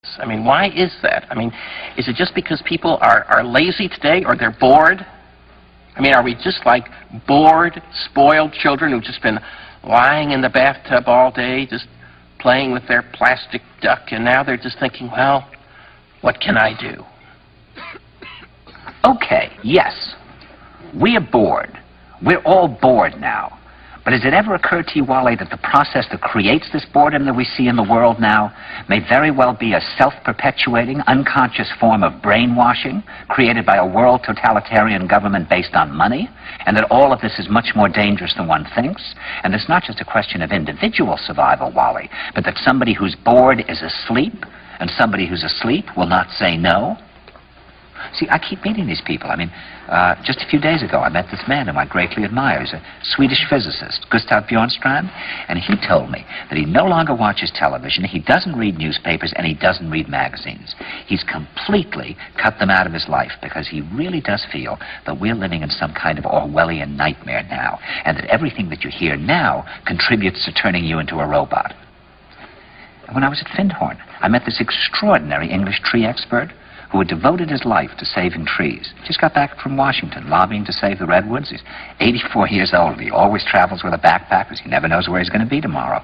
I mean, why is that? I mean, is it just because people are lazy today, or they're bored? I mean, are we just like bored, spoiled children who've just been lying in the bathtub all day, just playing with their plastic duck, and now they're just thinking, well, what can I do? Okay, yes, we are bored. We're all bored now. But has it ever occurred to you, Wally, that the process that creates this boredom that we see in the world now may very well be a self-perpetuating, unconscious form of brainwashing created by a world totalitarian government based on money, and that all of this is much more dangerous than one thinks? And it's not just a question of individual survival, Wally, but that somebody who's bored is asleep, and somebody who's asleep will not say no? See, I keep meeting these people. I mean, just a few days ago, I met this man whom I greatly admire. He's a Swedish physicist, Gustav Bjornstrand, and he told me that he no longer watches television, he doesn't read newspapers, and he doesn't read magazines. He's completely cut them out of his life because he really does feel that we're living in some kind of Orwellian nightmare now, and that everything that you hear now contributes to turning you into a robot. And when I was at Findhorn, I met this extraordinary English tree expert who had devoted his life to saving trees. He just got back from Washington, lobbying to save the redwoods. He's 84 years old. He always travels with a backpack because he never knows where he's going to be tomorrow.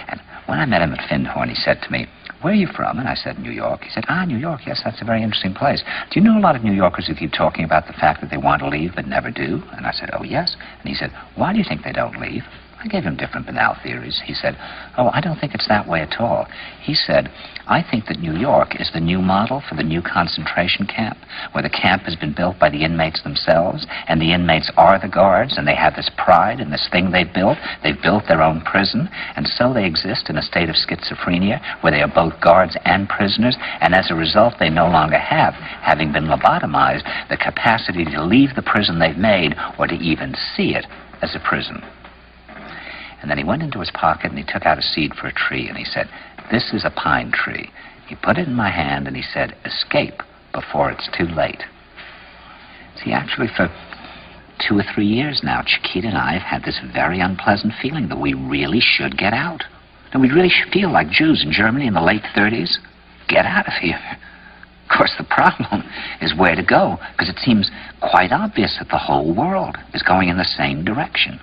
And when I met him at Findhorn, he said to me, "Where are you from?" And I said, "New York." He said, "New York, yes, that's a very interesting place. Do you know a lot of New Yorkers who keep talking about the fact that they want to leave but never do?" And I said, "Oh, yes." And he said, "Why do you think they don't leave?" I gave him different banal theories. He said, "Oh, I don't think it's that way at all." He said, "I think that New York is the new model for the new concentration camp, where the camp has been built by the inmates themselves, and the inmates are the guards, and they have this pride in this thing they've built. They've built their own prison, and so they exist in a state of schizophrenia, where they are both guards and prisoners, and as a result, they no longer have, having been lobotomized, the capacity to leave the prison they've made, or to even see it as a prison." And then he went into his pocket and he took out a seed for a tree and he said, "This is a pine tree." He put it in my hand and he said, "Escape before it's too late." See, actually for 2 or 3 years now, Chiquita and I have had this very unpleasant feeling that we really should get out. And we really should feel like Jews in Germany in the late 30s. Get out of here. Of course, the problem is where to go, because it seems quite obvious that the whole world is going in the same direction.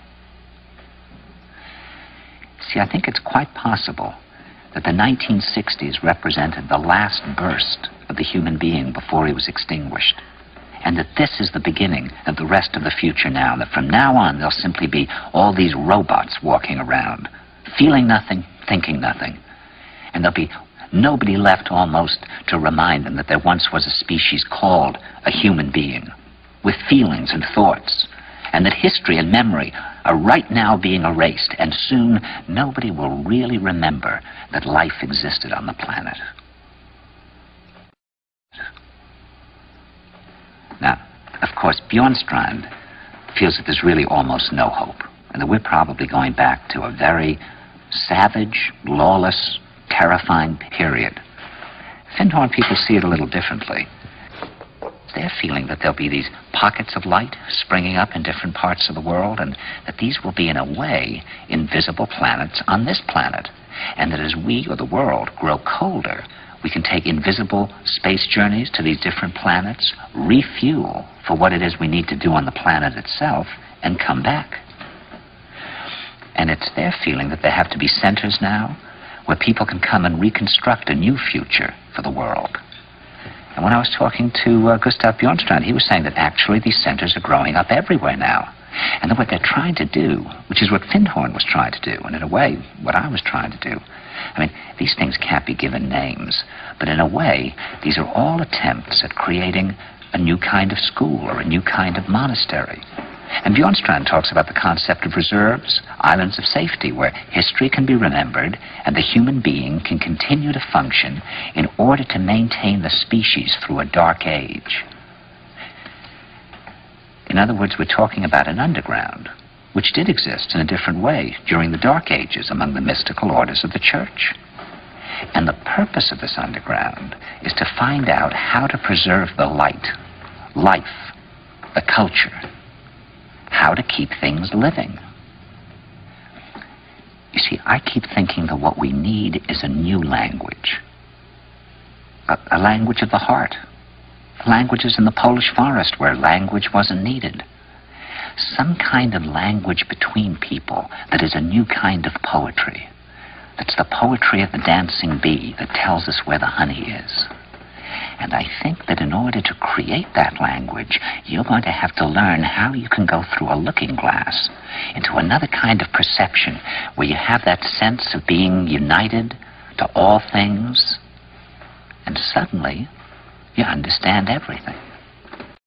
See, I think it's quite possible that the 1960s represented the last burst of the human being before he was extinguished, and that this is the beginning of the rest of the future now, and that from now on there'll simply be all these robots walking around, feeling nothing, thinking nothing, and there'll be nobody left almost to remind them that there once was a species called a human being, with feelings and thoughts, and that history and memory are right now being erased, and soon nobody will really remember that life existed on the planet. Now, of course, Bjornstrand feels that there's really almost no hope, and that we're probably going back to a very savage, lawless, terrifying period. Findhorn people see it a little differently. They're feeling that there'll be these pockets of light springing up in different parts of the world, and that these will be, in a way, invisible planets on this planet. And that as we, or the world, grow colder, we can take invisible space journeys to these different planets, refuel for what it is we need to do on the planet itself, and come back. And it's their feeling that there have to be centers now where people can come and reconstruct a new future for the world. And when I was talking to Gustav Bjornstrand, he was saying that actually these centers are growing up everywhere now. And that what they're trying to do, which is what Findhorn was trying to do, and in a way, what I was trying to do. I mean, these things can't be given names, but in a way, these are all attempts at creating a new kind of school or a new kind of monastery. And Bjornstrand talks about the concept of reserves, islands of safety, where history can be remembered and the human being can continue to function in order to maintain the species through a dark age. In other words, we're talking about an underground, which did exist in a different way during the Dark Ages among the mystical orders of the Church. And the purpose of this underground is to find out how to preserve the light, life, the culture, how to keep things living. You see, I keep thinking that what we need is a new language. a language of the heart. Languages in the Polish forest where language wasn't needed. Some kind of language between people that is a new kind of poetry. That's the poetry of the dancing bee that tells us where the honey is. And I think that in order to create that language, you're going to have to learn how you can go through a looking glass into another kind of perception where you have that sense of being united to all things, and suddenly you understand everything.